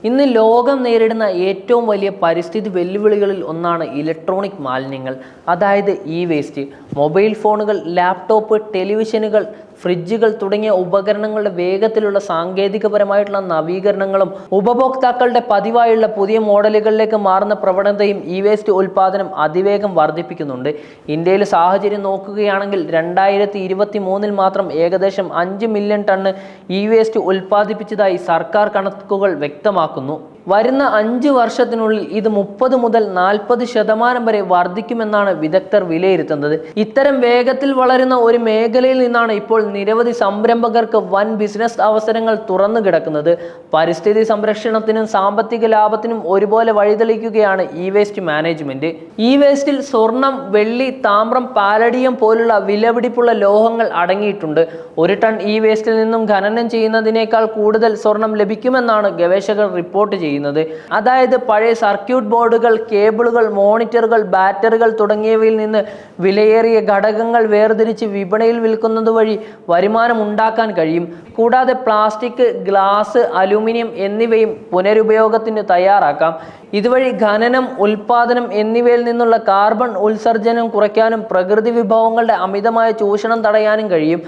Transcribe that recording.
ഇന്ന് ലോകം നേരിടുന്ന ഏറ്റവും വലിയ പരിസ്ഥിതി വെല്ലുവിളികളിൽ ഒന്നാണ് ഇലക്ട്രോണിക് മാലിന്യങ്ങൾ, അതായത് ഇ വേസ്റ്റ്. മൊബൈൽ ഫോണുകൾ, ലാപ്ടോപ്പ്, ടെലിവിഷനുകൾ, ഫ്രിഡ്ജുകൾ തുടങ്ങിയ ഉപകരണങ്ങളുടെ വേഗത്തിലുള്ള സാങ്കേതികപരമായിട്ടുള്ള നവീകരണങ്ങളും ഉപഭോക്താക്കളുടെ പതിവായുള്ള പുതിയ മോഡലുകളിലേക്ക് മാറുന്ന പ്രവണതയും ഇ വേസ്റ്റ് ഉൽപ്പാദനം അതിവേഗം വർദ്ധിപ്പിക്കുന്നുണ്ട്. ഇന്ത്യയിലെ സാഹചര്യം നോക്കുകയാണെങ്കിൽ 2023 മാത്രം ഏകദേശം 5 മില്യൺ ടണ്ണ് ഇ വേസ്റ്റ് ഉൽപ്പാദിപ്പിച്ചതായി സർക്കാർ കണക്കുകൾ വ്യക്തമാക്കുന്നു. വരുന്ന 5 വർഷത്തിനുള്ളിൽ ഇത് 30 മുതൽ 40% വരെ വർദ്ധിക്കുമെന്നാണ് വിദഗ്ധർ വിലയിരുത്തുന്നത്. ഇത്തരം വേഗത്തിൽ വളരുന്ന ഒരു മേഖലയിൽ നിന്നാണ് ഇപ്പോൾ നിരവധി സംരംഭകർക്ക് വൻ ബിസിനസ് അവസരങ്ങൾ തുറന്നു കിടക്കുന്നത്. പരിസ്ഥിതി സംരക്ഷണത്തിനും സാമ്പത്തിക ലാഭത്തിനും ഒരുപോലെ വഴിതെളിക്കുകയാണ് ഇ വേസ്റ്റ് മാനേജ്മെന്റ്. ഇ വേസ്റ്റിൽ സ്വർണം, വെള്ളി, താമ്രം, പാലഡിയം പോലുള്ള വിലപിടിപ്പുള്ള ലോഹങ്ങൾ അടങ്ങിയിട്ടുണ്ട്. 1 ടൺ ഇ വേസ്റ്റിൽ നിന്നും ഖനനം ചെയ്യുന്നതിനേക്കാൾ കൂടുതൽ സ്വർണം ലഭിക്കുമെന്നാണ് ഗവേഷകർ റിപ്പോർട്ട് ചെയ്യുന്നത്. അതായത് പഴയ സർക്യൂട്ട് ബോർഡുകൾ, കേബിളുകൾ, മോണിറ്ററുകൾ, ബാറ്ററികൾ തുടങ്ങിയവയിൽ നിന്ന് വിലയേറിയ ഘടകങ്ങൾ വേർതിരിച്ച് വിപണിയിൽ വിൽക്കുന്നത് വഴി വരുമാനം ഉണ്ടാക്കാൻ കഴിയും. കൂടാതെ പ്ലാസ്റ്റിക്, ഗ്ലാസ്, അലൂമിനിയം എന്നിവയും പുനരുപയോഗത്തിന് തയ്യാറാക്കാം. ഇതുവഴി ഖനനം, ഉൽപാദനം എന്നിവയിൽ നിന്നുള്ള കാർബൺ ഉത്സർജനം കുറയ്ക്കാനും പ്രകൃതി വിഭവങ്ങളുടെ അമിതമായ ചൂഷണം തടയാനും കഴിയും.